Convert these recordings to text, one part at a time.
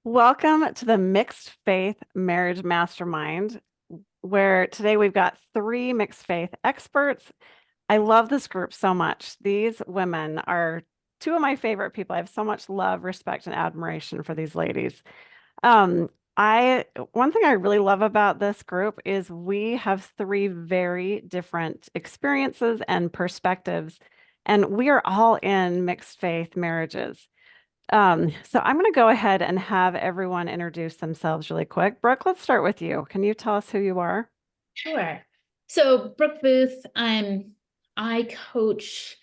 Welcome to the Mixed Faith Marriage Mastermind, where today we've got three mixed faith experts. I love this group so much. These women are two of my favorite people. I have so much love, respect, and admiration for these ladies. Um, I One thing I really love about this group is we have three very different experiences and perspectives, and we are all in mixed faith marriages. So I'm going to go ahead and have everyone introduce themselves really quick. Brooke, let's start with you. Can you tell us who you are? Sure. So, Brooke Booth, I coach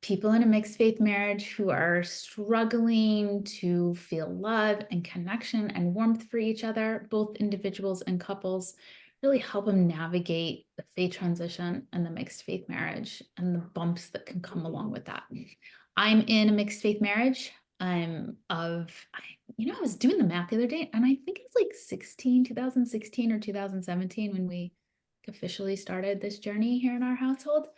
people in a mixed faith marriage who are struggling to feel love and connection and warmth for each other, both individuals and couples, really help them navigate the faith transition and the mixed faith marriage and the bumps that can come along with that. I'm in a mixed faith marriage. I was doing the math the other day, and I think it's like 2016 or 2017 when we officially started this journey here in our household.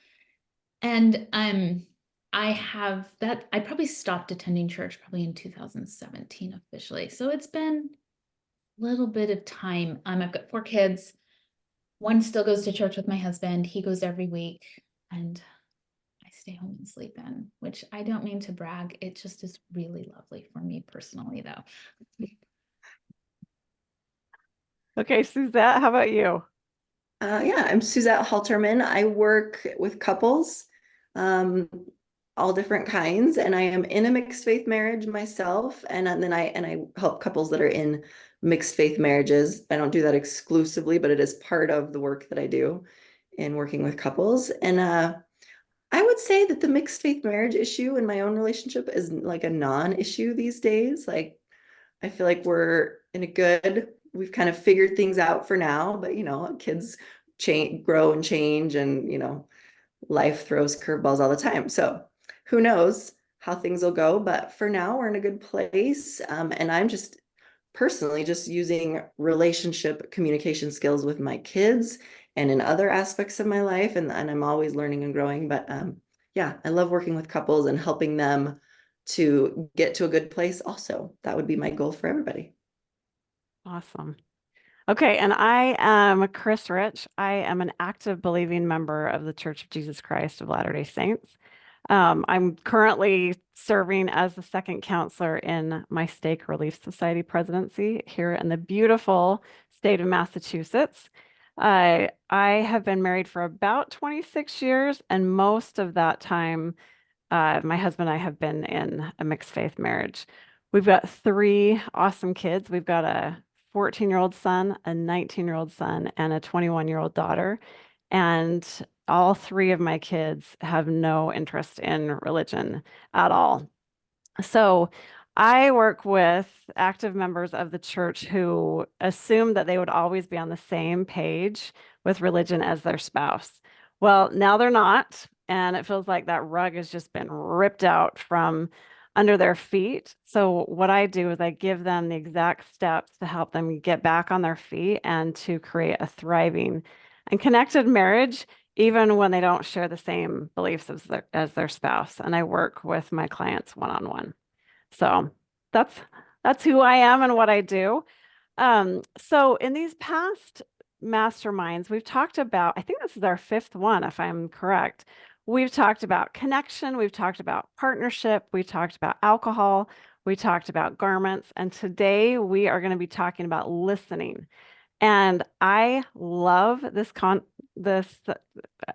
And I probably stopped attending church probably in 2017 officially. So it's been a little bit of time. I've got four kids. One still goes to church with my husband. He goes every week, and I stay home and sleep in, which I don't mean to brag. It just is really lovely for me personally, though. Okay, Suzette, how about you? Yeah, I'm Suzette Halterman. I work with couples, um, all different kinds, and I am in a mixed faith marriage myself. And then I help couples that are in mixed faith marriages. I don't do that exclusively, but it is part of the work that I do in working with couples. And I would say that the mixed faith marriage issue in my own relationship is like a non-issue these days. Like I feel like we've kind of figured things out for now, but kids change, grow and change, and life throws curveballs all the time. So who knows how things will go, but for now we're in a good place. And I'm just personally just using relationship communication skills with my kids and in other aspects of my life. And I'm always learning and growing. But yeah, I love working with couples and helping them to get to a good place also. That would be my goal for everybody. Awesome. Okay, and I am Chris Rich. I am an active believing member of the Church of Jesus Christ of Latter-day Saints. I'm currently serving as the second counselor in my Stake Relief Society presidency here in the beautiful state of Massachusetts. I have been married for about 26 years, and most of that time, my husband and I have been in a mixed faith marriage. We've got three awesome kids. We've got a 14-year-old son, a 19-year-old son, and a 21-year-old daughter. And all three of my kids have no interest in religion at all. So I work with active members of the church who assume that they would always be on the same page with religion as their spouse. Well, now they're not. And it feels like that rug has just been ripped out from under their feet. So, what I do is I give them the exact steps to help them get back on their feet and to create a thriving and connected marriage, even when they don't share the same beliefs as their spouse. And I work with my clients one on one. So that's that's who I am and what I do. So in these past masterminds, we've talked about, I think this is our fifth one, if I'm correct. We've talked about connection, we've talked about partnership, we talked about alcohol, we talked about garments, and today we are going to be talking about listening. And I love this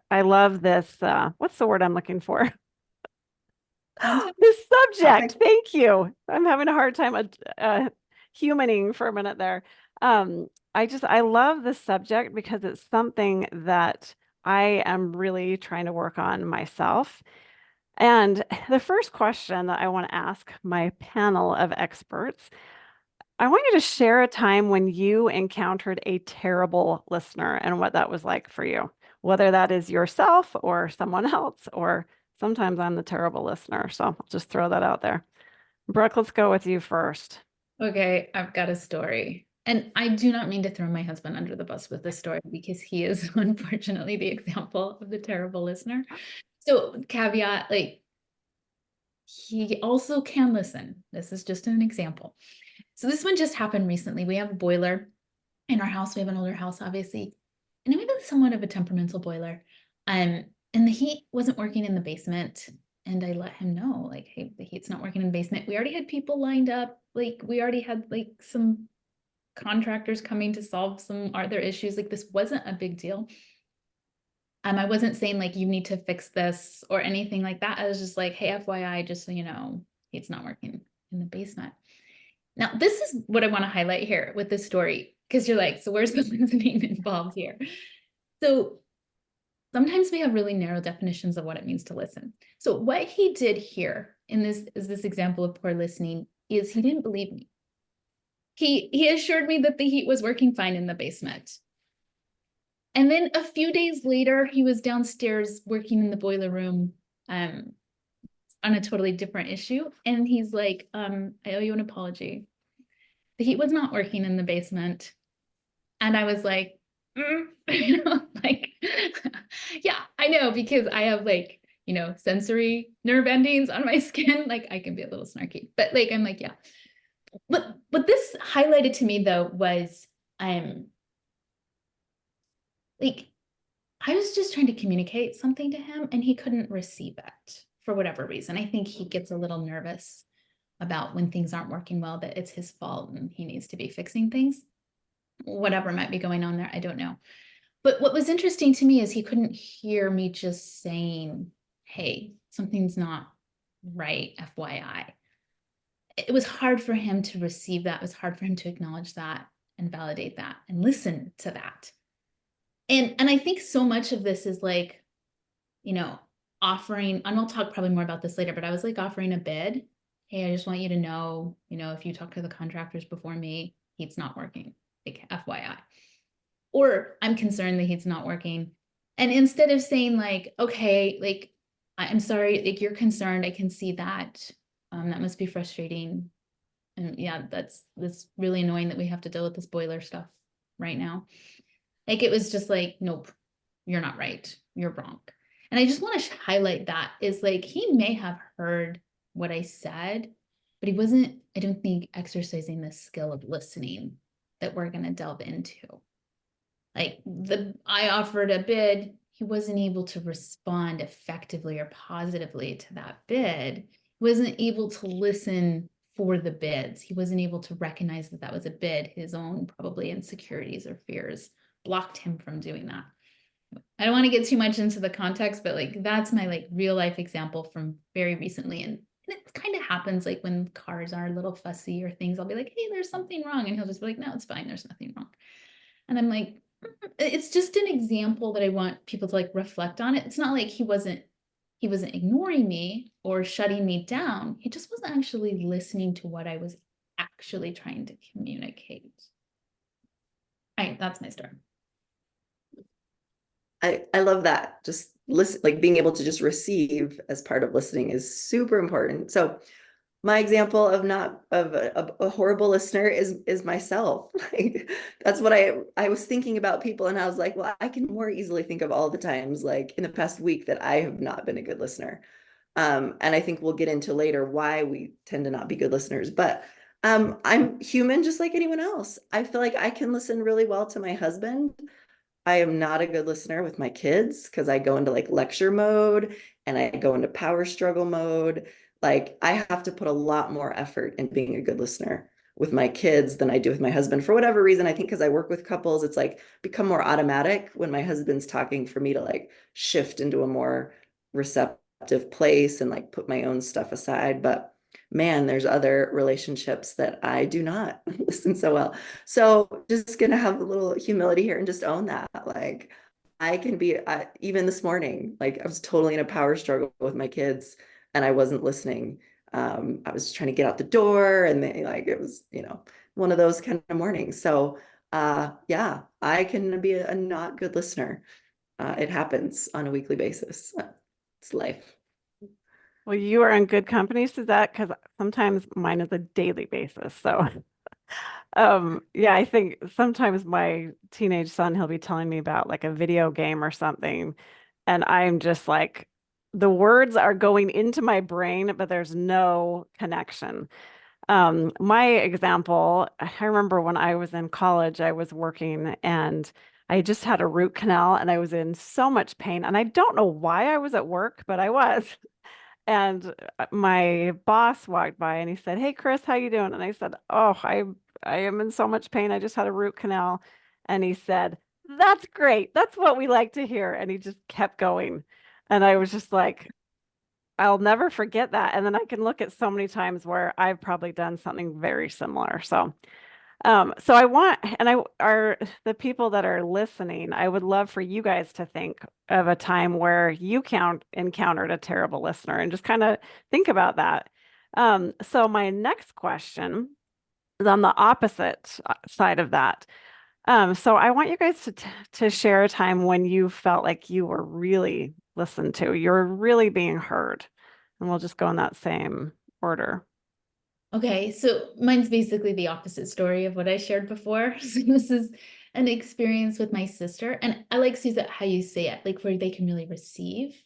I love this what's the word I'm looking for? This Topic. subject. Thank you. I'm having a hard time humaning for a minute there. I love this subject because it's something that I am really trying to work on myself. And the first question that I want to ask my panel of experts, I want you to share a time when you encountered a terrible listener and what that was like for you, whether that is yourself or someone else, or sometimes I'm the terrible listener. So I'll just throw that out there. Brooke, let's go with you first. Okay, I've got a story. And I do not mean to throw my husband under the bus with this story because he is unfortunately the example of the terrible listener. So, caveat, like he also can listen. This is just an example. So this one just happened recently. We have a boiler in our house. We have an older house, obviously, and it may be somewhat of a temperamental boiler. And the heat wasn't working in the basement. And I let him know, like, hey, the heat's not working in the basement. We already had people lined up. Like, we already had like some contractors coming to solve some other issues. Like, this wasn't a big deal. I wasn't saying like you need to fix this or anything like that. I was just like, hey, FYI, just so you know, it's not working in the basement. Now, this is what I want to highlight here with this story, because you're like, so where's the listening involved here? So sometimes we have really narrow definitions of what it means to listen. So what he did here in this example of poor listening is he didn't believe me. He assured me that the heat was working fine in the basement. And then a few days later, he was downstairs working in the boiler room on a totally different issue. And he's like, I owe you an apology. The heat was not working in the basement. And I was like, you know, like, yeah, I know, because I have like, you know, sensory nerve endings on my skin. Like, I can be a little snarky, but like, I'm like, yeah. But what this highlighted to me though was, like, I was just trying to communicate something to him and he couldn't receive it for whatever reason. I think he gets a little nervous about when things aren't working well, that it's his fault and he needs to be fixing things. Whatever might be going on there, I don't know. But what was interesting to me is he couldn't hear me just saying, hey, something's not right, FYI. It was hard for him to receive that. It was hard for him to acknowledge that and validate that and listen to that. And I think so much of this is like, you know, offering, and I'll talk probably more about this later, but I was like offering a bid. Hey, I just want you to know, you know, if you talk to the contractors before me, heat's not working, like FYI. Or I'm concerned the heat's not working. And instead of saying like, okay, like, I'm sorry, like you're concerned, I can see that. That must be frustrating. And yeah, that's really annoying that we have to deal with this boiler stuff right now. Like, it was just like, nope, you're not right. You're wrong. And I just want to highlight that is like, he may have heard what I said, but he wasn't, I don't think, exercising the skill of listening that we're going to delve into. Like, I offered a bid, he wasn't able to respond effectively or positively to that bid. He wasn't able to listen for the bids. He wasn't able to recognize that that was a bid. His own probably insecurities or fears blocked him from doing that. I don't want to get too much into the context, but like, that's my like real life example from very recently. And it kind of happens like when cars are a little fussy or things, I'll be like, hey, there's something wrong. And he'll just be like, no, it's fine. There's nothing wrong. And I'm like, it's just an example that I want people to like reflect on it. It's not like he wasn't ignoring me or shutting me down. He just wasn't actually listening to what I was actually trying to communicate. All right, that's my story. I love that. Just listen, like being able to just receive as part of listening is super important. So my example of not of a horrible listener is myself. Like that's what I was thinking about people, and I was like, well, I can more easily think of all the times like in the past week that I have not been a good listener. And I think we'll get into later why we tend to not be good listeners. But I'm human just like anyone else. I feel like I can listen really well to my husband. I am not a good listener with my kids because I go into like lecture mode and I go into power struggle mode. Like I have to put a lot more effort in being a good listener with my kids than I do with my husband. For whatever reason, I think because I work with couples, it's like become more automatic when my husband's talking for me to like shift into a more receptive place and like put my own stuff aside. But man, there's other relationships that I do not listen so well. So just gonna have a little humility here and just own that. Like I can be, even this morning, like I was totally in a power struggle with my kids and I wasn't listening. I was trying to get out the door and they like, it was, you know, one of those kind of mornings. So yeah, I can be a not good listener. It happens on a weekly basis. It's life. Well, you are in good company, Suzette, because sometimes mine is a daily basis. So, yeah, I think sometimes my teenage son, he'll be telling me about like a video game or something, and I'm just like, the words are going into my brain, but there's no connection. My example, I remember when I was in college, I was working and I just had a root canal and I was in so much pain. And I don't know why I was at work, but I was. And my boss walked by and he said, "Hey, Chris, how you doing?" And I said, "Oh, I am in so much pain. I just had a root canal." And he said, "That's great. That's what we like to hear." And he just kept going. And I was just like, I'll never forget that. And then I can look at so many times where I've probably done something very similar. So I want, and I are the people that are listening, I would love for you guys to think of a time where you encountered a terrible listener and just kind of think about that. So my next question is on the opposite side of that. So I want you guys to share a time when you felt like you were really listened to, you're really being heard. And we'll just go in that same order. Okay, so mine's basically the opposite story of what I shared before. So this is an experience with my sister, and I like, Suzette, how you say it, like where they can really receive.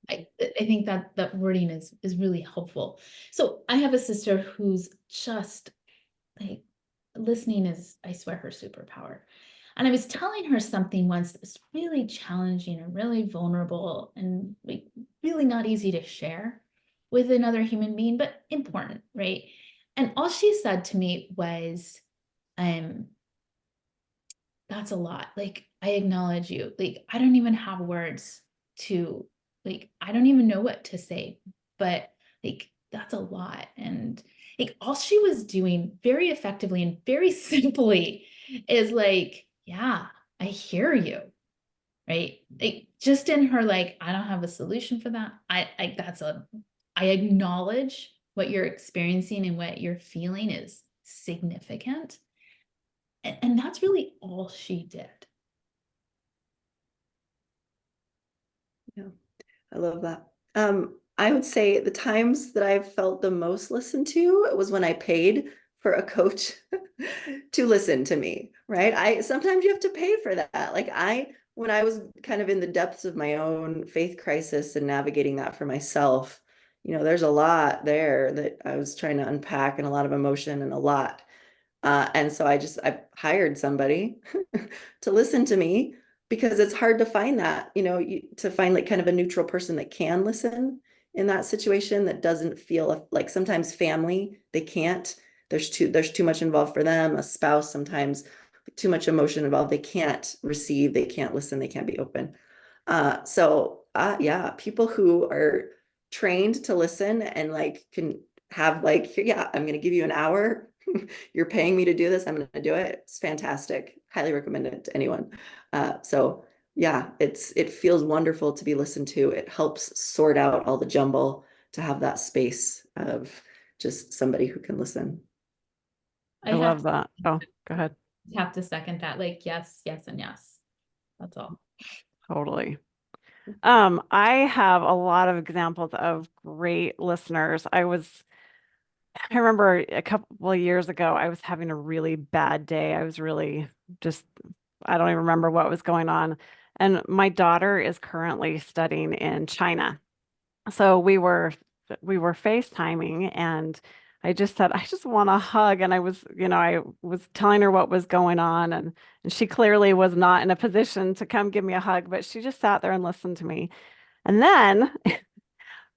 I think that that wording is really helpful. So I have a sister who's just like, listening is, I swear, her superpower. And I was telling her something once that was really challenging and really vulnerable and like really not easy to share with another human being, but important, right? And all she said to me was, um, that's a lot. Like, I acknowledge you. Like, I don't even have words to, like, I don't even know what to say, but like, that's a lot. And like, all she was doing very effectively and very simply is like, yeah, I hear you. Right. Like, just in her, like, I don't have a solution for that. I acknowledge what you're experiencing and what you're feeling is significant. And that's really all she did. Yeah, I love that. I would say the times that I've felt the most listened to was when I paid for a coach to listen to me, right? I sometimes you have to pay for that. Like when I was kind of in the depths of my own faith crisis and navigating that for myself, there's a lot there that I was trying to unpack and a lot of emotion and a lot. And so I hired somebody to listen to me because it's hard to find that, to find like kind of a neutral person that can listen in that situation that doesn't feel like sometimes family, they can't, there's too much involved for them, a spouse, sometimes too much emotion involved. They can't receive, they can't listen, they can't be open. Yeah, people who are trained to listen and like can have like, yeah, I'm going to give you an hour. You're paying me to do this. I'm going to do it. It's fantastic. Highly recommend it to anyone. So yeah, it feels wonderful to be listened to. It helps sort out all the jumble to have that space of just somebody who can listen. I love that. Oh, go ahead. Have to second that. Like, yes, yes, and yes. That's all. Totally. I have a lot of examples of great listeners. I remember a couple of years ago, I was having a really bad day. I was really just, I don't even remember what was going on. And my daughter is currently studying in China. So we were FaceTiming and I just said, I just want a hug. And I was telling her what was going on and she clearly was not in a position to come give me a hug, but she just sat there and listened to me. And then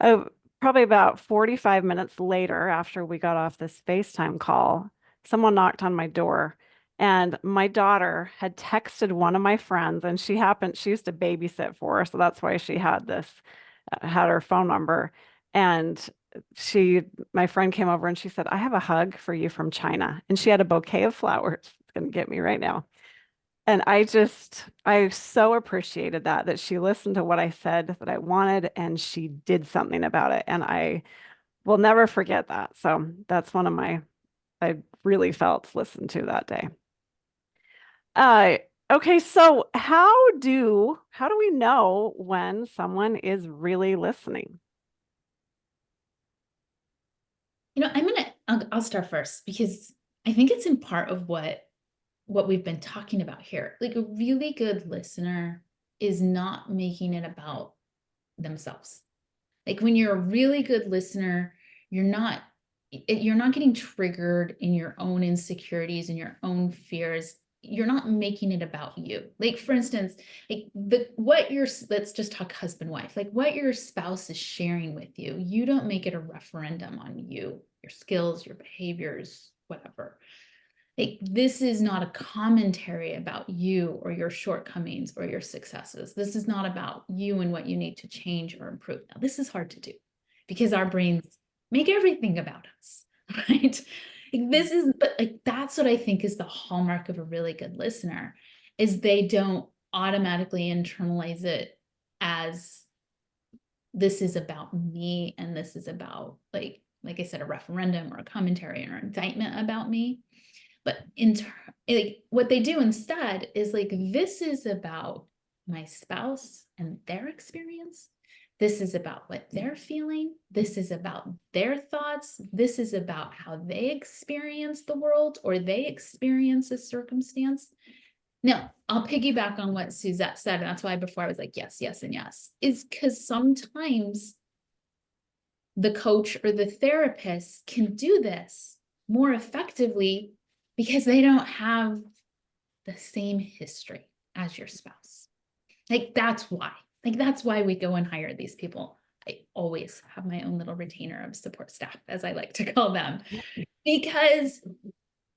oh, probably about 45 minutes later, after we got off this FaceTime call, someone knocked on my door. And my daughter had texted one of my friends, and she used to babysit for her. So that's why she had her phone number. And my friend came over and she said, "I have a hug for you from China." And she had a bouquet of flowers. It's going to get me right now. And I so appreciated that she listened to what I said that I wanted and she did something about it. And I will never forget that. So that's I really felt listened to that day. Uh, okay, so how do we know when someone is really listening? I'll start first because I think it's in part of what we've been talking about here. Like, a really good listener is not making it about themselves. Like, when you're a really good listener, you're not you're not getting triggered in your own insecurities and your own fears. You're not making it about you. Like, for instance, like let's just talk husband, wife, like what your spouse is sharing with you, you don't make it a referendum on you, your skills, your behaviors, whatever. Like, this is not a commentary about you or your shortcomings or your successes. This is not about you and what you need to change or improve. Now, this is hard to do because our brains make everything about us, right? Like, but like that's what I think is the hallmark of a really good listener, is they don't automatically internalize it as this is about me and this is about like I said, a referendum or a commentary or indictment about me. But like what they do instead is like, this is about my spouse and their experience. This is about what they're feeling. This is about their thoughts. This is about how they experience the world or they experience a circumstance. Now, I'll piggyback on what Suzette said. And that's why before I was like, yes, yes, and yes, is because sometimes the coach or the therapist can do this more effectively because they don't have the same history as your spouse. Like, that's why. Like, that's why we go and hire these people. I always have my own little retainer of support staff, as I like to call them, because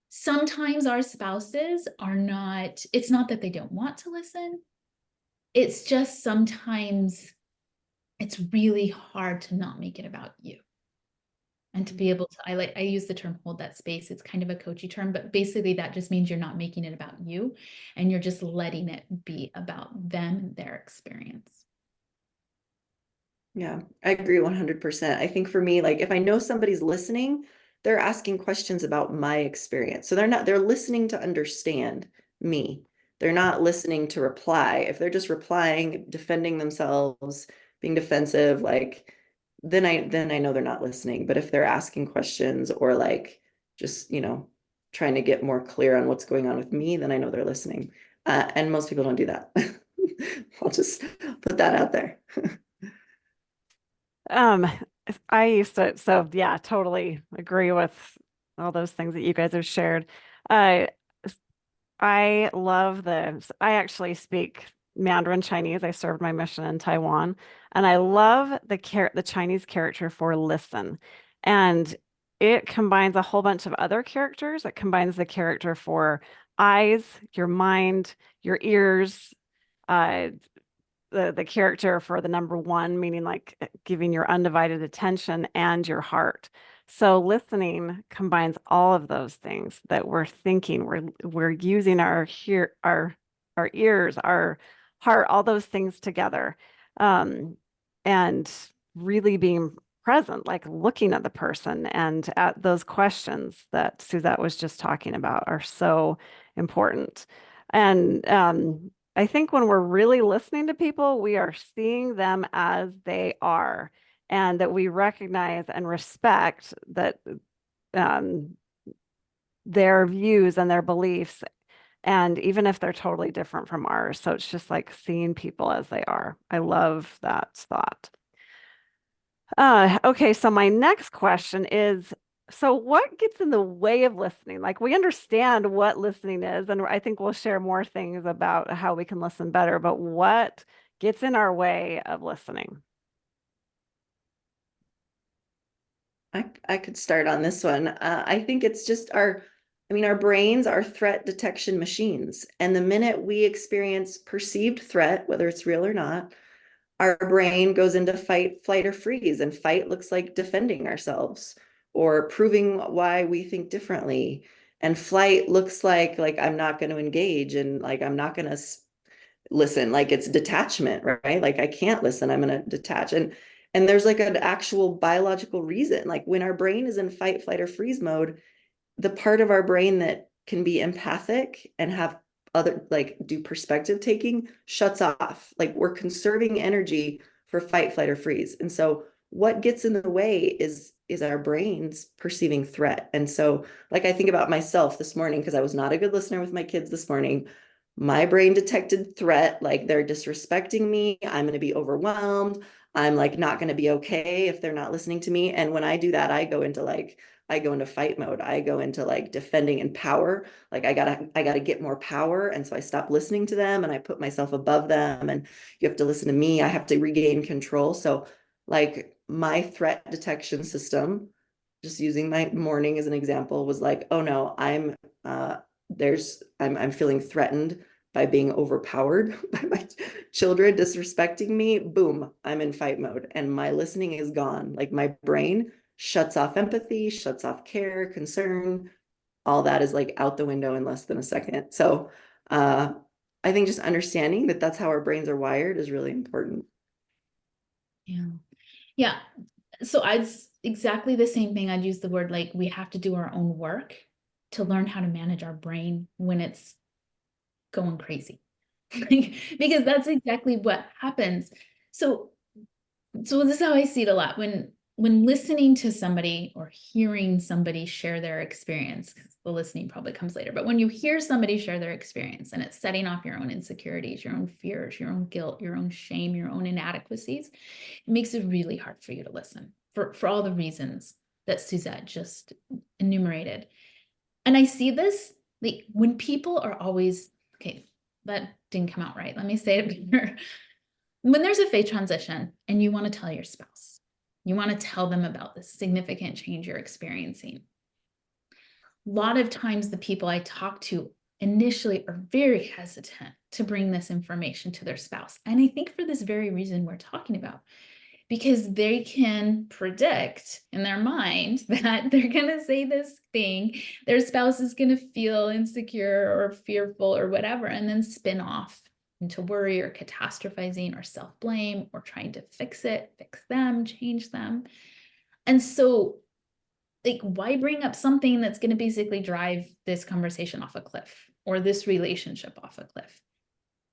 sometimes our spouses are not, it's not that they don't want to listen. It's just sometimes it's really hard to not make it about you. And to be able to, I use the term hold that space. It's kind of a coachy term, but basically that just means you're not making it about you and you're just letting it be about them and their experience. Yeah, I agree 100%. I think for me, like if I know somebody's listening, they're asking questions about my experience. So they're listening to understand me. They're not listening to reply. If they're just replying, defending themselves, being defensive, like then I know they're not listening. But if they're asking questions or like just, trying to get more clear on what's going on with me, then I know they're listening. And most people don't do that. I'll just put that out there. Um, I used to, so yeah, totally agree with all those things that you guys have shared. Uh, I love I actually speak Mandarin Chinese. I served my mission in Taiwan, and I love the Chinese character for listen. And it combines a whole bunch of other characters. It combines the character for eyes, your mind, your ears, uh, the character for the number one, meaning like giving your undivided attention, and your heart. So listening combines all of those things that we're thinking. We're using our ears, our heart, all those things together, um, and really being present, like looking at the person and at those questions that Suzette was just talking about are so important. And I think when we're really listening to people, we are seeing them as they are, and that we recognize and respect that um, their views and their beliefs, and even if they're totally different from ours. So it's just like seeing people as they are. I love that thought. Okay, so my next question is, so what gets in the way of listening? Like we understand what listening is, and I think we'll share more things about how we can listen better, but what gets in our way of listening? I could start on this one. I think it's just our brains are threat detection machines. And the minute we experience perceived threat, whether it's real or not, our brain goes into fight, flight, or freeze. And fight looks like defending ourselves or proving why we think differently. And flight looks like I'm not going to engage and like I'm not going to listen, like it's detachment, right? Like I can't listen, I'm going to detach. And there's like an actual biological reason. Like when our brain is in fight, flight, or freeze mode, the part of our brain that can be empathic and have other like do perspective taking shuts off. Like we're conserving energy for fight, flight, or freeze. And so what gets in the way is our brains perceiving threat. And so like I think about myself this morning because I was not a good listener with my kids this morning. My brain detected threat, like they're disrespecting me, I'm going to be overwhelmed, I'm like not going to be okay if they're not listening to me. And when I do that, I go into fight mode. I go into like defending and power. Like I gotta get more power. And so I stop listening to them and I put myself above them. And you have to listen to me. I have to regain control. So like my threat detection system, just using my morning as an example, was like, oh no, I'm feeling threatened by being overpowered by my children disrespecting me. Boom, I'm in fight mode and my listening is gone. Like my brain shuts off empathy, shuts off care, concern. All that is like out the window in less than a second. So I think just understanding that that's how our brains are wired is really important. Yeah. Yeah. So exactly the same thing. I'd use the word like we have to do our own work to learn how to manage our brain when it's going crazy. Because that's exactly what happens. So this is how I see it a lot when listening to somebody or hearing somebody share their experience, because the listening probably comes later, but when you hear somebody share their experience and it's setting off your own insecurities, your own fears, your own guilt, your own shame, your own inadequacies, it makes it really hard for you to listen for all the reasons that Suzette just enumerated. And I see this like when people are always, okay, that didn't come out right. Let me say it better. When there's a faith transition and you want to tell your spouse, you want to tell them about this significant change you're experiencing. A lot of times the people I talk to initially are very hesitant to bring this information to their spouse. And I think for this very reason we're talking about, because they can predict in their mind that they're going to say this thing, their spouse is going to feel insecure or fearful or whatever, and then spin off into worry or catastrophizing or self-blame or trying to fix it, fix them, change them. And so, like, why bring up something that's going to basically drive this conversation off a cliff or this relationship off a cliff?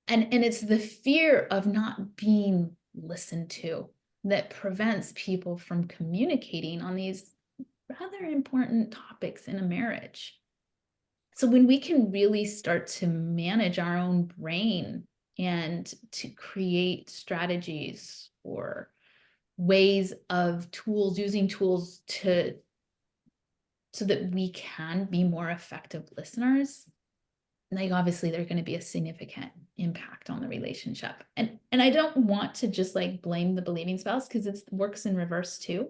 And it's the fear of not being listened to that prevents people from communicating on these rather important topics in a marriage. So when we can really start to manage our own brain and to create strategies or ways of tools, using tools to so that we can be more effective listeners, like obviously there's going to be a significant impact on the relationship. And I don't want to just like blame the believing spouse, because it works in reverse too.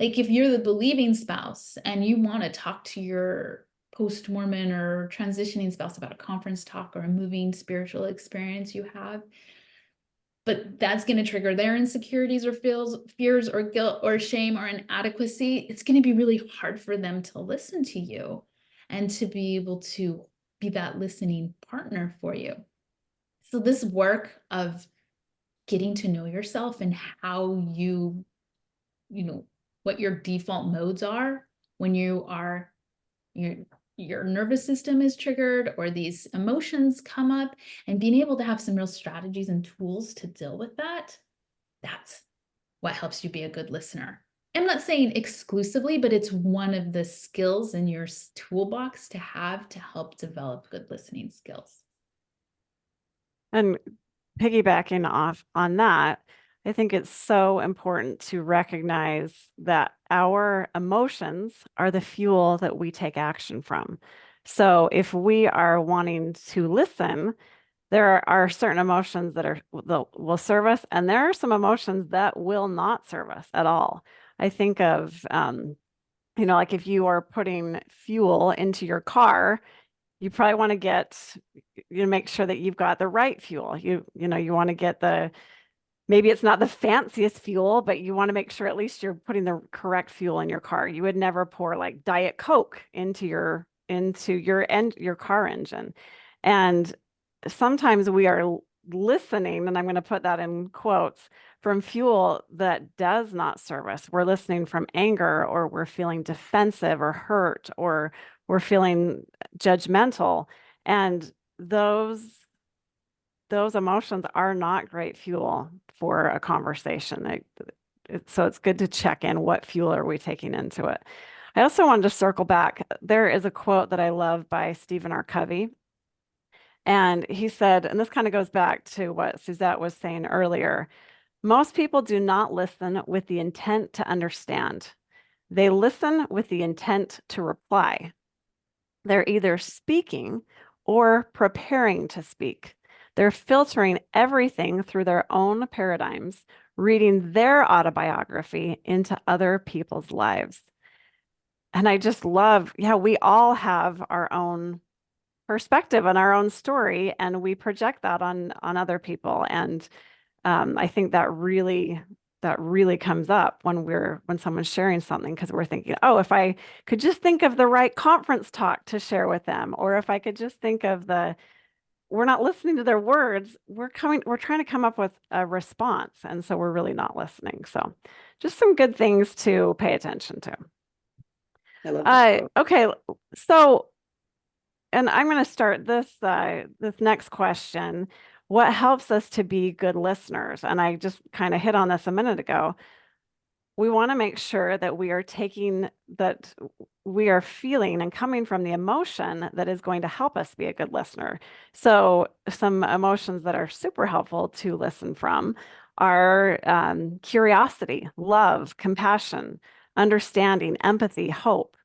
Like if you're the believing spouse and you want to talk to your post-Mormon or transitioning spouse about a conference talk or a moving spiritual experience you have, but that's going to trigger their insecurities or fears or guilt or shame or inadequacy, it's going to be really hard for them to listen to you and to be able to be that listening partner for you. So this work of getting to know yourself and how you know, what your default modes are when your nervous system is triggered or these emotions come up, and being able to have some real strategies and tools to deal with that, that's what helps you be a good listener. I'm not saying exclusively, but it's one of the skills in your toolbox to have to help develop good listening skills. And piggybacking off on that, I think it's so important to recognize that our emotions are the fuel that we take action from. So if we are wanting to listen, there are certain emotions that will serve us, and there are some emotions that will not serve us at all. I think of, like if you are putting fuel into your car, you probably want to make sure that you've got the right fuel. You want to get maybe it's not the fanciest fuel, but you want to make sure at least you're putting the correct fuel in your car. You would never pour like Diet Coke into your car engine. And sometimes we are listening, and I'm going to put that in quotes, from fuel that does not serve us. We're listening from anger, or we're feeling defensive or hurt, or we're feeling judgmental. And those emotions are not great fuel for a conversation. So it's good to check in, what fuel are we taking into it. I also wanted to circle back. There is a quote that I love by Stephen R. Covey. And he said, and this kind of goes back to what Suzette was saying earlier, Most people do not listen with the intent to understand. They listen with the intent to reply. They're either speaking or preparing to speak. They're filtering everything through their own paradigms, reading their autobiography into other people's lives. And I just love, yeah, we all have our own perspective and our own story, and we project that on other people. And I think that really comes up when someone's sharing something, because we're thinking, oh, if I could just think of the right conference talk to share with them, or if I could just think of we're not listening to their words, we're trying to come up with a response, and so we're really not listening. So just some good things to pay attention to. I love that. Okay, so, and I'm going to start this next question. What helps us to be good listeners? And I just kind of hit on this a minute ago. We want to make sure that we are feeling and coming from the emotion that is going to help us be a good listener. So some emotions that are super helpful to listen from are curiosity, love, compassion, understanding, empathy, hope,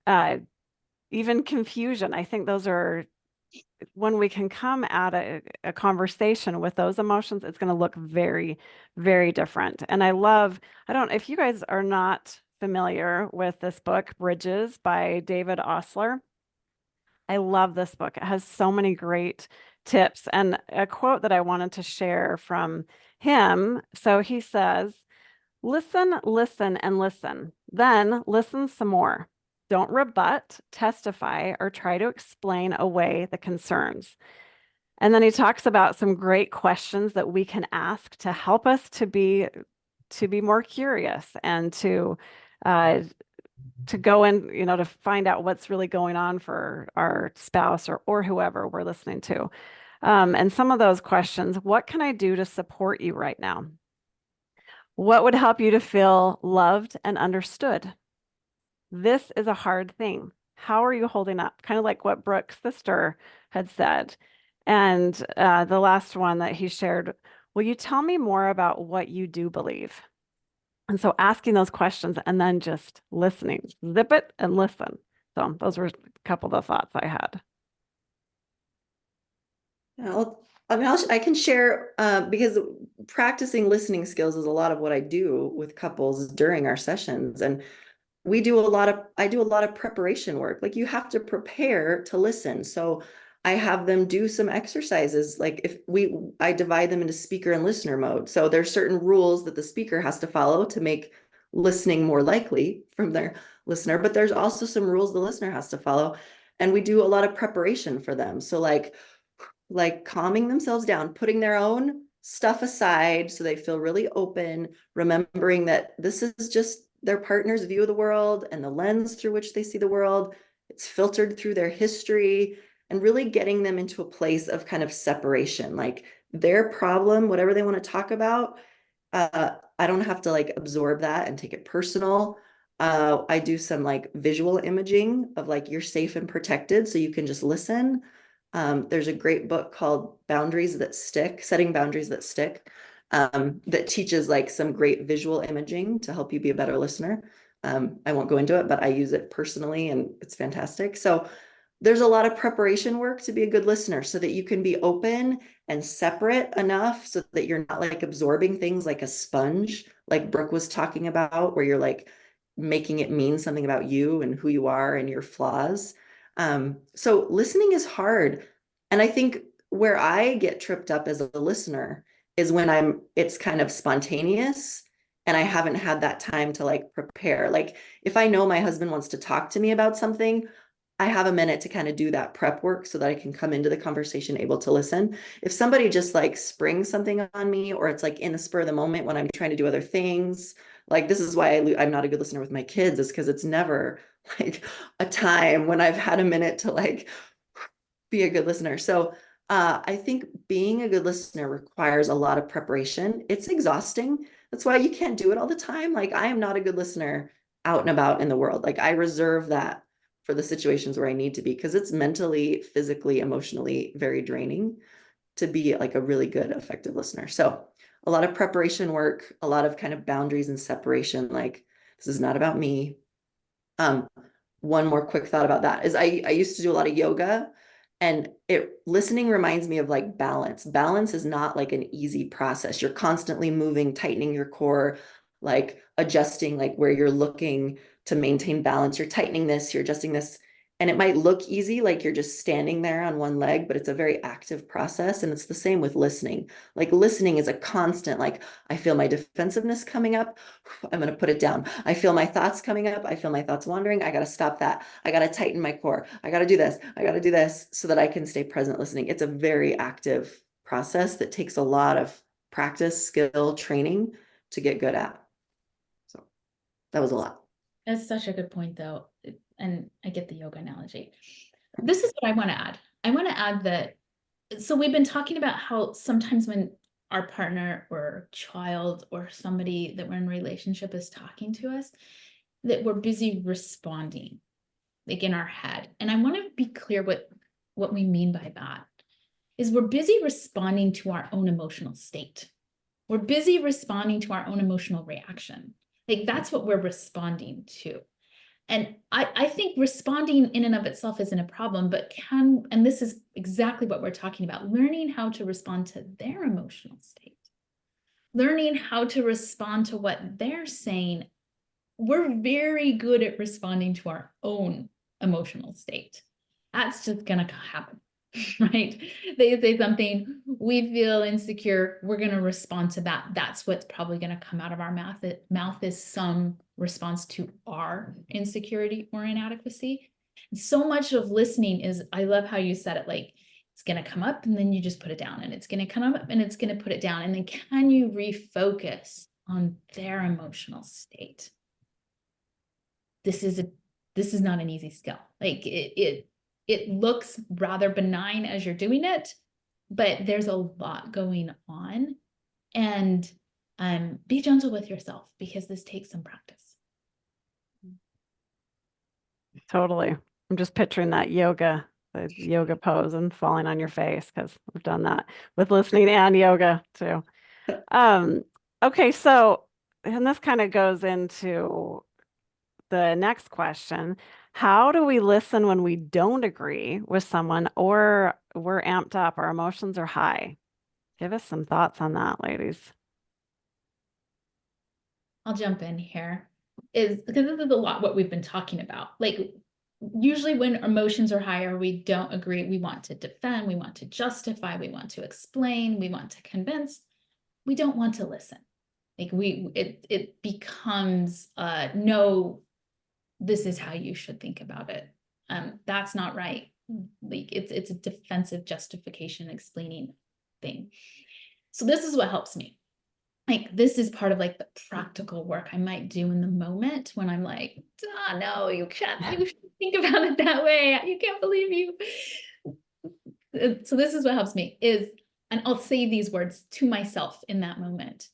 uh, even confusion. I think those are, when we can come at a conversation with those emotions, it's going to look very, very different. And I don't, if you guys are not familiar with this book, Bridges by David Osler, I love this book. It has so many great tips. And a quote that I wanted to share from him. So he says, listen, listen, and listen. Then listen some more. Don't rebut, testify, or try to explain away the concerns. And then he talks about some great questions that we can ask to help us to be more curious and uh, to go in, to find out what's really going on for our spouse or whoever we're listening to. And some of those questions, what can I do to support you right now? What would help you to feel loved and understood? This is a hard thing. How are you holding up? Kind of like what Brooke's sister had said. And the last one that he shared, will you tell me more about what you do believe? And so asking those questions and then just listening, zip it and listen. So those were a couple of the thoughts I had. I can share because practicing listening skills is a lot of what I do with couples during our sessions. And I do a lot of preparation work. Like you have to prepare to listen. So I have them do some exercises. Like I divide them into speaker and listener mode. So there's certain rules that the speaker has to follow to make listening more likely from their listener, but there's also some rules the listener has to follow. And we do a lot of preparation for them. So like calming themselves down, putting their own stuff aside so they feel really open, remembering that this is just their partner's view of the world and the lens through which they see the world. It's filtered through their history, and really getting them into a place of kind of separation, like their problem, whatever they want to talk about. I don't have to like absorb that and take it personal. I do some like visual imaging of like you're safe and protected, so you can just listen. There's a great book called Boundaries That Stick, Setting Boundaries That Stick, that teaches like some great visual imaging to help you be a better listener. I won't go into it, but I use it personally and it's fantastic. So there's a lot of preparation work to be a good listener so that you can be open and separate enough so that you're not like absorbing things like a sponge, like Brooke was talking about, where you're like making it mean something about you and who you are and your flaws. So listening is hard. And I think where I get tripped up as a listener is when it's kind of spontaneous and I haven't had that time to like prepare. Like if I know my husband wants to talk to me about something, I have a minute to kind of do that prep work so that I can come into the conversation able to listen. If somebody just like springs something on me, or it's like in the spur of the moment when I'm trying to do other things, like this is why I'm not a good listener with my kids, is because it's never like a time when I've had a minute to like be a good listener. So I think being a good listener requires a lot of preparation. It's exhausting. That's why you can't do it all the time. Like I am not a good listener out and about in the world. Like I reserve that for the situations where I need to be, because it's mentally, physically, emotionally very draining to be like a really good, effective listener. So a lot of preparation work, a lot of kind of boundaries and separation. Like, this is not about me. One more quick thought about that is I used to do a lot of yoga, and listening reminds me of like balance. Balance is not like an easy process. You're constantly moving, tightening your core, like adjusting like where you're looking to maintain balance. You're tightening this, you're adjusting this. And it might look easy, like you're just standing there on one leg, but it's a very active process. And it's the same with listening. Like listening is a constant, like I feel my defensiveness coming up. I'm going to put it down. I feel my thoughts coming up. I feel my thoughts wandering. I got to stop that. I got to tighten my core. I got to do this. I got to do this so that I can stay present listening. It's a very active process that takes a lot of practice, skill, training to get good at. So that was a lot. That's such a good point, though. And I get the yoga analogy. This is what I want to add. I want to add that, so we've been talking about how sometimes when our partner or child or somebody that we're in a relationship is talking to us, that we're busy responding, like in our head. And I want to be clear what we mean by that is we're busy responding to our own emotional state. We're busy responding to our own emotional reaction. Like that's what we're responding to. And I think responding in and of itself isn't a problem, but and this is exactly what we're talking about, learning how to respond to their emotional state, learning how to respond to what they're saying. We're very good at responding to our own emotional state. That's just going to happen, right? They say something, we feel insecure, we're going to respond to that. That's what's probably going to come out of our mouth. Mouth is some response to our insecurity or inadequacy. And so much of listening is, I love how you said it, like, it's going to come up and then you just put it down, and it's going to come up and it's going to put it down. And then can you refocus on their emotional state? This is not an easy skill. Like it looks rather benign as you're doing it, but there's a lot going on. And be gentle with yourself because this takes some practice. Totally. I'm just picturing that the yoga pose and falling on your face, because we've done that with listening and yoga too. Okay, so, and this kind of goes into the next question. How do we listen when we don't agree with someone or we're amped up, our emotions are high? Give us some thoughts on that, ladies. I'll jump in here, is because this is a lot what we've been talking about. Like usually when emotions are higher, we don't agree. We want to defend, we want to justify, we want to explain, we want to convince. We don't want to listen. Like it becomes no, this is how you should think about it. That's not right. Like it's a defensive justification explaining thing. So this is what helps me. Like this is part of like the practical work I might do in the moment when I'm like, oh, no, you shouldn't think about it that way. You can't believe you. So this is what helps me and I'll say these words to myself in that moment.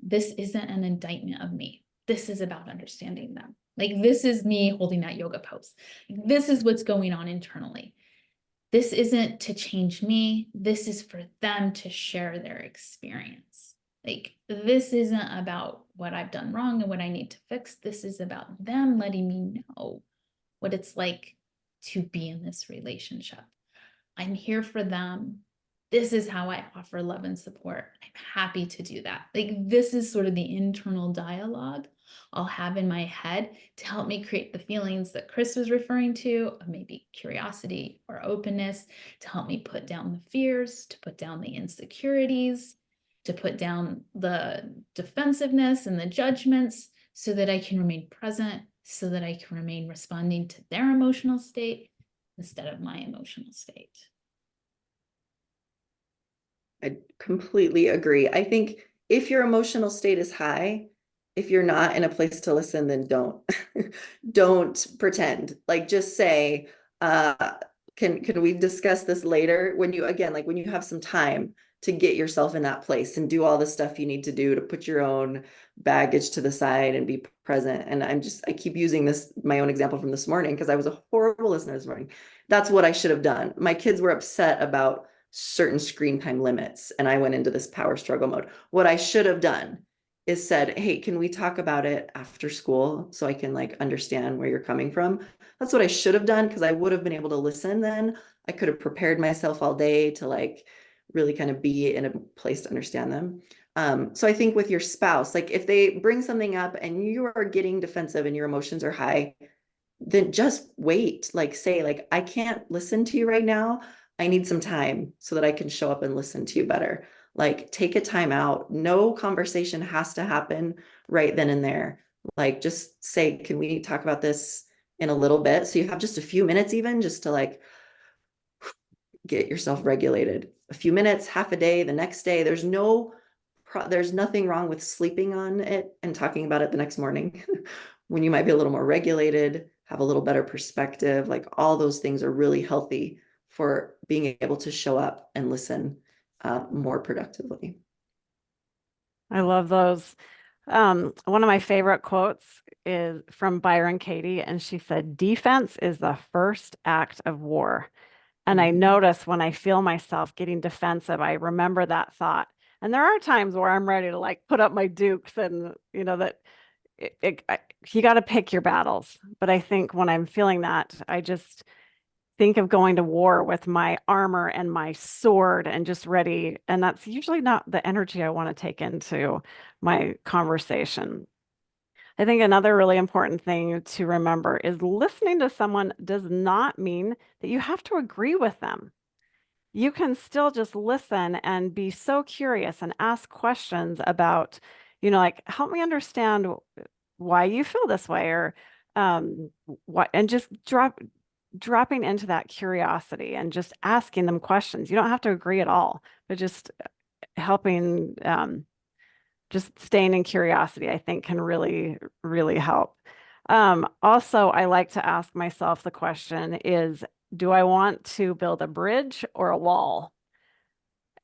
This isn't an indictment of me. This is about understanding them. Like this is me holding that yoga pose. This is what's going on internally. This isn't to change me. This is for them to share their experience. Like this isn't about what I've done wrong and what I need to fix. This is about them letting me know what it's like to be in this relationship. I'm here for them. This is how I offer love and support. I'm happy to do that. Like this is sort of the internal dialogue I'll have in my head to help me create the feelings that Chris was referring to, of maybe curiosity or openness, to help me put down the fears, to put down the insecurities, to put down the defensiveness and the judgments so that I can remain present, so that I can remain responding to their emotional state instead of my emotional state. I completely agree. I think if your emotional state is high, if you're not in a place to listen, then don't don't pretend. Like just say, can we discuss this later? When you again, like when you have some time to get yourself in that place and do all the stuff you need to do to put your own baggage to the side and be present. And I keep using my own example from this morning because I was a horrible listener this morning. That's what I should have done. My kids were upset about certain screen time limits and I went into this power struggle mode. What I should have done is said, hey, can we talk about it after school so I can like understand where you're coming from? That's what I should have done, because I would have been able to listen then. I could have prepared myself all day to like really kind of be in a place to understand them. So I think with your spouse, like if they bring something up and you are getting defensive and your emotions are high, then just wait. Like say, like, I can't listen to you right now. I need some time so that I can show up and listen to you better. Like take a time out. No conversation has to happen right then and there. Like just say, can we talk about this in a little bit? So you have just a few minutes even just to like get yourself regulated. A few minutes, half a day, the next day. There's nothing wrong with sleeping on it and talking about it the next morning when you might be a little more regulated, have a little better perspective. Like all those things are really healthy for being able to show up and listen more productively. I love those. One of my favorite quotes is from Byron Katie, and she said, "Defense is the first act of war." And I notice when I feel myself getting defensive, I remember that thought. And there are times where I'm ready to like put up my dukes and, you know, that you got to pick your battles. But I think when I'm feeling that, I just think of going to war with my armor and my sword and just ready. And that's usually not the energy I want to take into my conversation. I think another really important thing to remember is listening to someone does not mean that you have to agree with them. You can still just listen and be so curious and ask questions about, like, help me understand why you feel this way, or what, and just dropping into that curiosity and just asking them questions. You don't have to agree at all, but just helping, just staying in curiosity, I think can really, really help. Also, I like to ask myself the question is, do I want to build a bridge or a wall?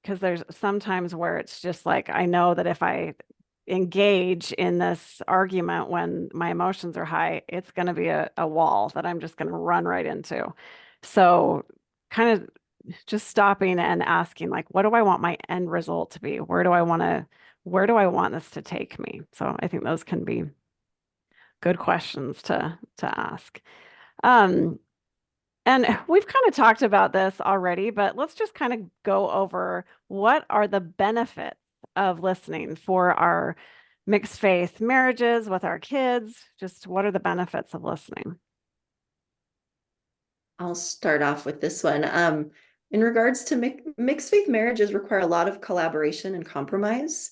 Because there's sometimes where it's just like, I know that if I engage in this argument when my emotions are high, it's going to be a wall that I'm just going to run right into. So, kind of just stopping and asking, like, what do I want my end result to be? Where do I want this to take me? So, I think those can be good questions to ask. Um, and we've kind of talked about this already, but let's just kind of go over what are the benefits of listening for our mixed faith marriages with our kids. Just what are the benefits of listening? I'll start off with this one. In regards to mixed faith marriages require a lot of collaboration and compromise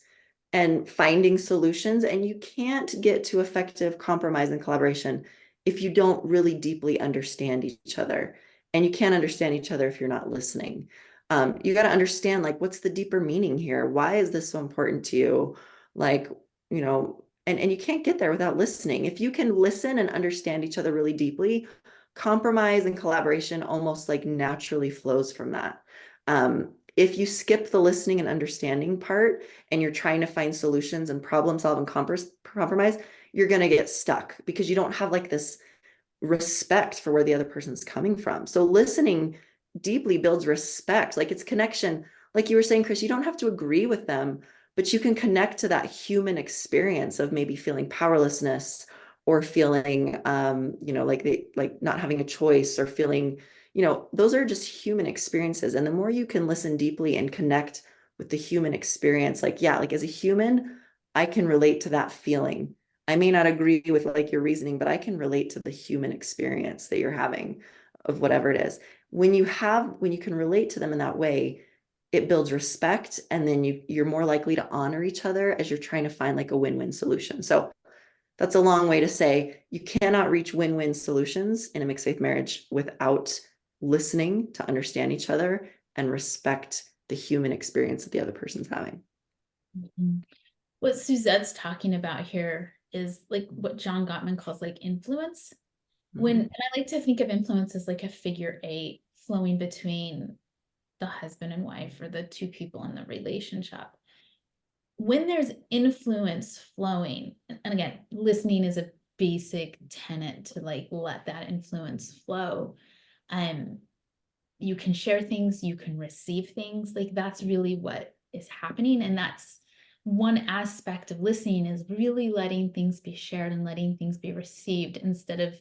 and finding solutions. And you can't get to effective compromise and collaboration if you don't really deeply understand each other. And you can't understand each other if you're not listening. You got to understand, like, what's the deeper meaning here? Why is this so important to you? Like, and you can't get there without listening. If you can listen and understand each other really deeply, compromise and collaboration almost like naturally flows from that. If you skip the listening and understanding part and you're trying to find solutions and problem solve and compromise, you're going to get stuck because you don't have like this respect for where the other person's coming from. So listening deeply builds respect, like it's connection. Like you were saying, Chris, you don't have to agree with them, but you can connect to that human experience of maybe feeling powerlessness or feeling like not having a choice or feeling, those are just human experiences. And the more you can listen deeply and connect with the human experience, like, yeah, like as a human, I can relate to that feeling. I may not agree with like your reasoning, but I can relate to the human experience that you're having of whatever it is. When you can relate to them in that way, it builds respect, and then you're more likely to honor each other as you're trying to find like a win-win solution. So that's a long way to say you cannot reach win-win solutions in a mixed faith marriage without listening to understand each other and respect the human experience that the other person's having. Mhm. What Suzette's talking about here is like what John Gottman calls like influence. And I like to think of influence as like a figure eight flowing between the husband and wife or the two people in the relationship. When there's influence flowing, and again, listening is a basic tenet to like let that influence flow. Um, you can share things, you can receive things. Like that's really what is happening. And that's one aspect of listening, is really letting things be shared and letting things be received instead of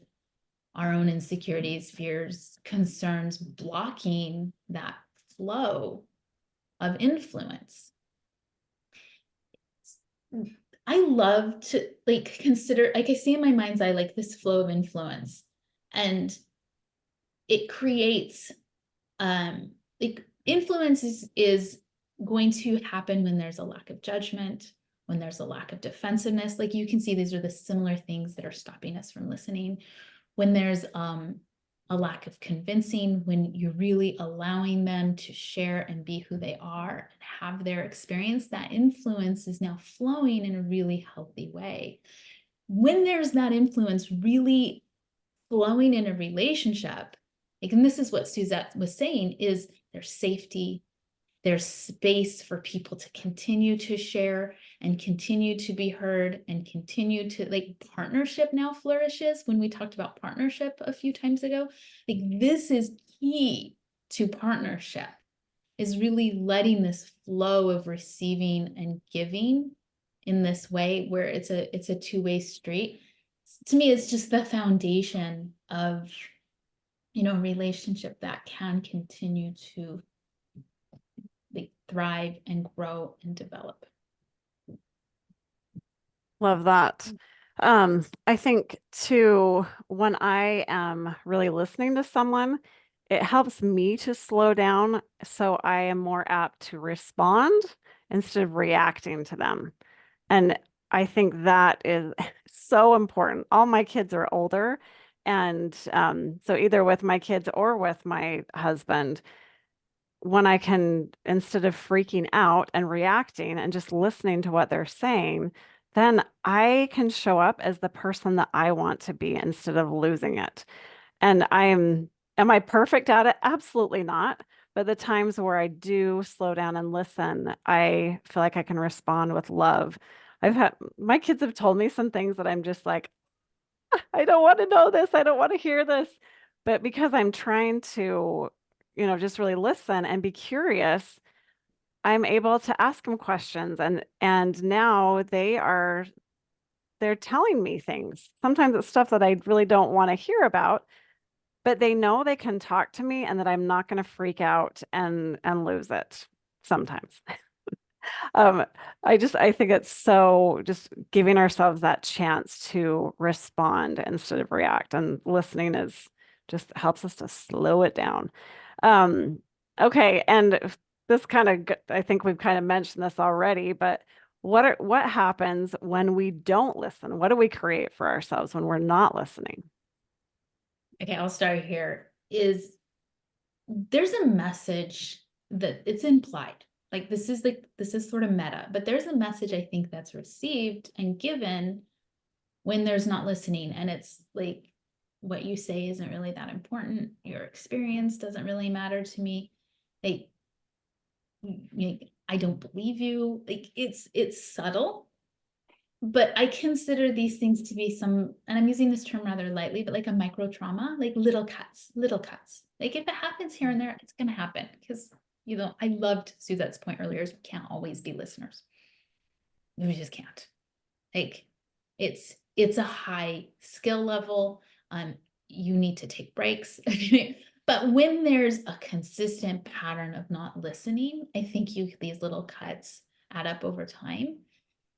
our own insecurities, fears, concerns blocking that flow of influence. I love to like consider, like I see in my mind's eye, like this flow of influence, and it creates like influence is going to happen when there's a lack of judgment, when there's a lack of defensiveness. Like you can see these are the similar things that are stopping us from listening. When there's a lack of convincing, when you're really allowing them to share and be who they are and have their experience, that influence is now flowing in a really healthy way. When there's that influence really flowing in a relationship, like, and this is what Suzette was saying, is there's safety, there's space for people to continue to share and continue to be heard and continue to, like, partnership now flourishes. When we talked about partnership a few times ago, like this is key to partnership, is really letting this flow of receiving and giving in this way where it's a two-way street. To me, it's just the foundation of, you know, a relationship that can continue to like thrive and grow and develop. Love that. I think too, when I am really listening to someone, it helps me to slow down so I am more apt to respond instead of reacting to them. And I think that is so important. All my kids are older. And so either with my kids or with my husband, when I can, instead of freaking out and reacting and just listening to what they're saying, then I can show up as the person that I want to be instead of losing it. And am I perfect at it? Absolutely not. But the times where I do slow down and listen, I feel like I can respond with love. My kids have told me some things that I'm just like, I don't want to know this. I don't want to hear this. But because I'm trying to, just really listen and be curious, I'm able to ask them questions, and now they're telling me things. Sometimes it's stuff that I really don't want to hear about, but they know they can talk to me and that I'm not going to freak out and lose it sometimes. Um, I think it's so just giving ourselves that chance to respond instead of react, and listening is just helps us to slow it down. Um, okay, and this kind of, I think we've kind of mentioned this already, but what happens when we don't listen? What do we create for ourselves when we're not listening? Okay, I'll start here. Is there's a message that it's implied. Like this is sort of meta, but there's a message I think that's received and given when there's not listening. And it's like what you say isn't really that important. Your experience doesn't really matter to me. Like, I don't believe you. Like it's subtle, but I consider these things to be some, and I'm using this term rather lightly, but like a micro trauma, like little cuts, little cuts. Like if it happens here and there, it's going to happen. Because, you know, I loved Suzette's point earlier, is we can't always be listeners. We just can't. Like it's a high skill level. You need to take breaks. But when there's a consistent pattern of not listening, I think these little cuts add up over time.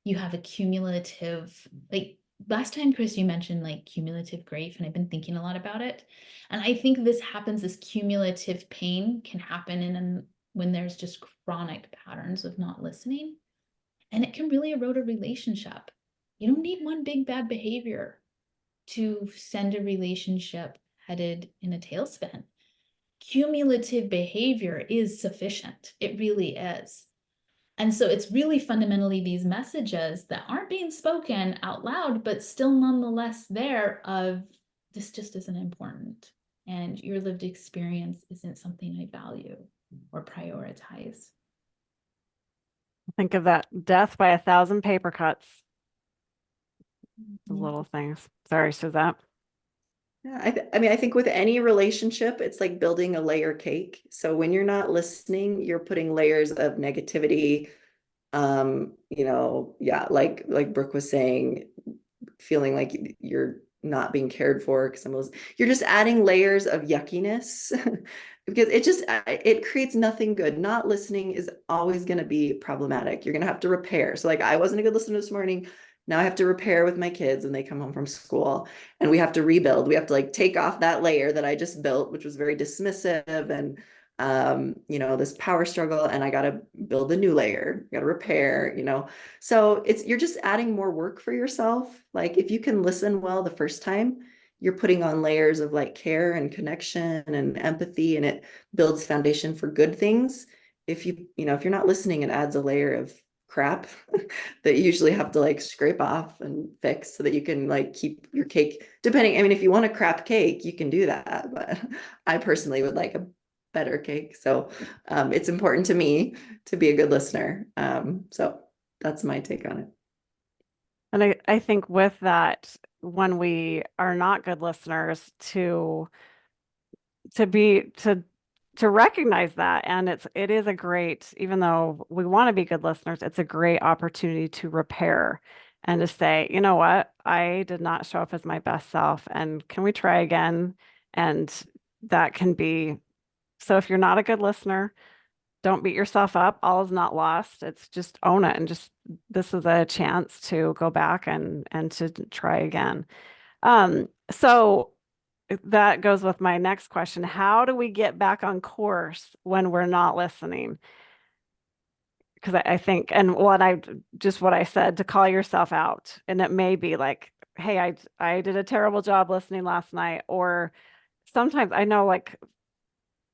You have a cumulative, like last time, Chris, you mentioned like cumulative grief, and I've been thinking a lot about it. And I think this cumulative pain can happen when there's just chronic patterns of not listening. And it can really erode a relationship. You don't need one big bad behavior to send a relationship headed in a tailspin. Cumulative behavior is sufficient. It really is. And so it's really fundamentally these messages that aren't being spoken out loud, but still nonetheless there, of this just isn't important. And your lived experience isn't something I value or prioritize. Think of that death by 1,000 paper cuts. The Yeah. little things. Sorry, Suzette. Yeah, I mean, I think with any relationship, it's like building a layer cake. So when you're not listening, you're putting layers of negativity. Yeah, like Brooke was saying, feeling like you're not being cared for because you're just adding layers of yuckiness because it creates nothing good. Not listening is always going to be problematic. You're going to have to repair. So like I wasn't a good listener this morning. Now I have to repair with my kids when they come home from school, and we have to rebuild. We have to like take off that layer that I just built, which was very dismissive and this power struggle, and I got to build a new layer, got to repair, so you're just adding more work for yourself. Like if you can listen well the first time, you're putting on layers of like care and connection and empathy, and it builds foundation for good things. If you're not listening, it adds a layer of crap that you usually have to like scrape off and fix so that you can like keep your cake. Depending, I mean, if you want a crap cake, you can do that, but I personally would like a better cake. So it's important to me to be a good listener. So that's my take on it. And I think with that, when we are not good listeners, to be to recognize that, and it is a great, even though we want to be good listeners, it's a great opportunity to repair and to say, you know what, I did not show up as my best self, and can we try again? And that can be, so if you're not a good listener, don't beat yourself up. All is not lost. It's just own it, and just this is a chance to go back and to try again. So that goes with my next question. How do we get back on course when we're not listening? Because I think, and what I said, to call yourself out, and it may be like, hey, I did a terrible job listening last night, or sometimes I know like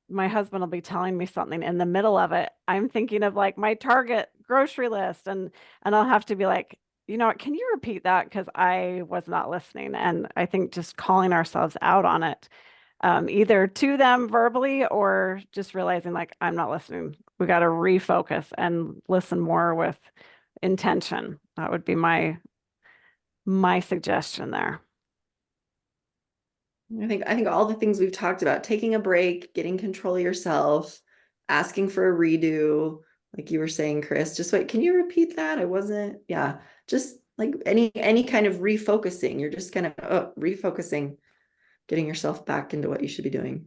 my husband will be telling me something in the middle of it. I'm thinking of like my Target grocery list, and I'll have to be like, you know what, can you repeat that? Because I was not listening. And I think just calling ourselves out on it, either to them verbally or just realizing like I'm not listening. We got to refocus and listen more with intention. That would be my suggestion there. I think all the things we've talked about, taking a break, getting control of yourself, asking for a redo, like you were saying, Chris, just wait, can you repeat that? I wasn't, yeah, just like any kind of refocusing. You're just kind of refocusing, getting yourself back into what you should be doing.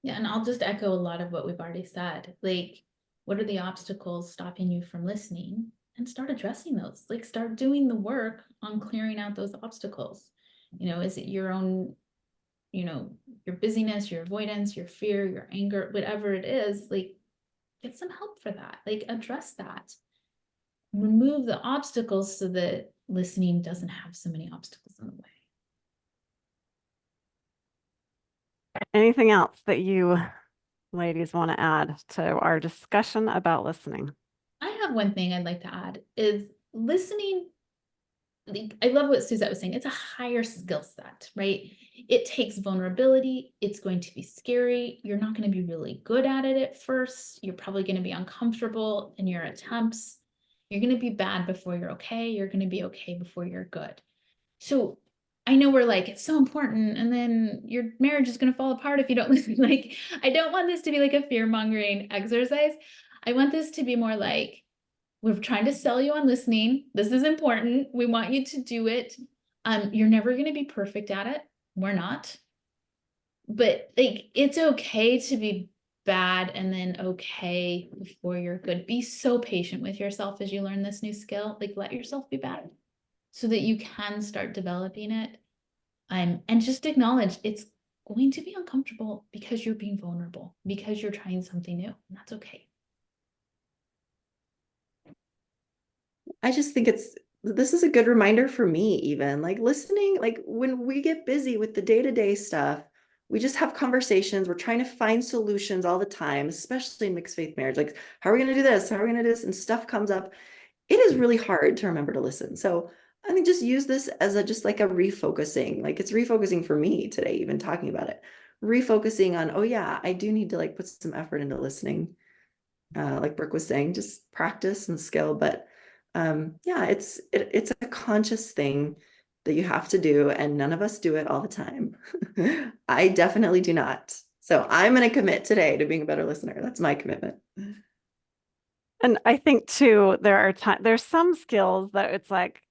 Yeah, and I'll just echo a lot of what we've already said. Like, what are the obstacles stopping you from listening? And start addressing those. Like, start doing the work on clearing out those obstacles. Is it your own, your busyness, your avoidance, your fear, your anger, whatever it is, like, get some help for that. Like, address that. Remove the obstacles so that listening doesn't have so many obstacles in the way. Anything else that you ladies want to add to our discussion about listening? I have one thing I'd like to add is listening. I love what Suzette was saying. It's a higher skill set, right? It takes vulnerability. It's going to be scary. You're not going to be really good at it at first. You're probably going to be uncomfortable in your attempts. You're going to be bad before you're okay. You're going to be okay before you're good. So I know we're like, it's so important, and then your marriage is going to fall apart if you don't listen. Like, I don't want this to be like a fear-mongering exercise. I want this to be more like, we're trying to sell you on listening. This is important. We want you to do it. You're never going to be perfect at it. We're not. But like, it's okay to be bad and then okay before you're good. Be so patient with yourself as you learn this new skill. Like, let yourself be bad so that you can start developing it. And just acknowledge it's going to be uncomfortable because you're being vulnerable, because you're trying something new. And that's okay. I just think this is a good reminder for me, even like listening, like when we get busy with the day-to-day stuff, we just have conversations. We're trying to find solutions all the time, especially in mixed faith marriage. Like, how are we going to do this? How are we going to do this? And stuff comes up. It is really hard to remember to listen. So I think just use this as just like a refocusing. Like it's refocusing for me today, even talking about it. Refocusing on, oh yeah, I do need to like put some effort into listening. Like Brooke was saying, just practice and skill. But yeah, it's a conscious thing. that you have to do, and none of us do it all the time. I definitely do not. So I'm going to commit today to being a better listener. That's my commitment. And I think too, there's some skills that it's like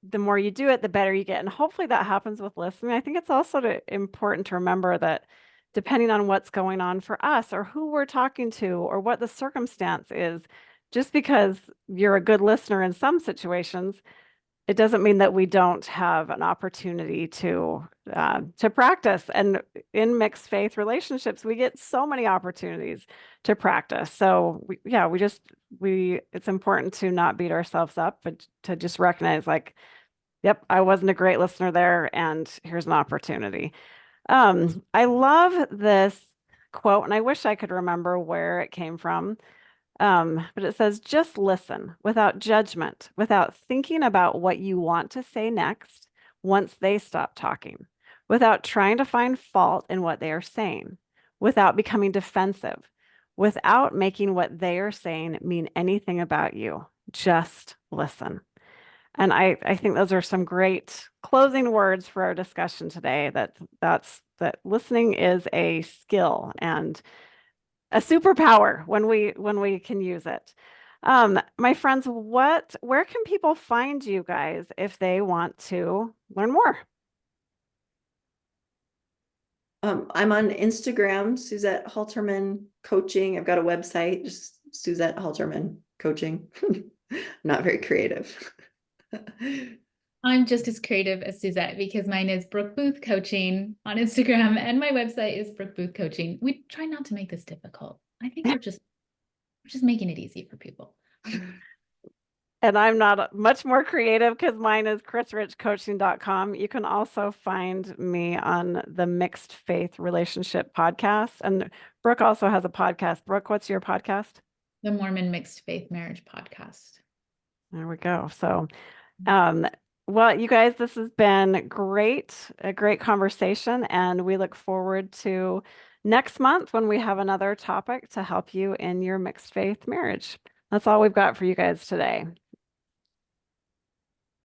the more you do it, the better you get. And hopefully that happens with listening. I think it's also important to remember that depending on what's going on for us or who we're talking to or what the circumstance is, just because you're a good listener in some situations, it doesn't mean that we don't have an opportunity to practice. And in mixed faith relationships, we get so many opportunities to practice. So it's important to not beat ourselves up, but to just recognize like, yep, I wasn't a great listener there, and here's an opportunity. I love this quote, and I wish I could remember where it came from. But it says, just listen without judgment, without thinking about what you want to say next once they stop talking, without trying to find fault in what they are saying, without becoming defensive, without making what they are saying mean anything about you. Just listen. And I think those are some great closing words for our discussion today, that listening is a skill and a superpower when we can use it. My friends, where can people find you guys if they want to learn more? I'm on Instagram, Suzette Halterman Coaching. I've got a website, just Suzette Halterman Coaching. Not very creative. I'm just as creative as Suzette because mine is Brooke Booth Coaching on Instagram and my website is Brooke Booth Coaching. We try not to make this difficult. I think we're just making it easy for people. And I'm not much more creative because mine is chrisrichcoaching.com. You can also find me on the Mixed Faith Relationship podcast. And Brooke also has a podcast. Brooke, what's your podcast? The Mormon Mixed Faith Marriage Podcast. There we go. So, well, you guys, this has been great, a great conversation, and we look forward to next month when we have another topic to help you in your mixed faith marriage. That's all we've got for you guys today.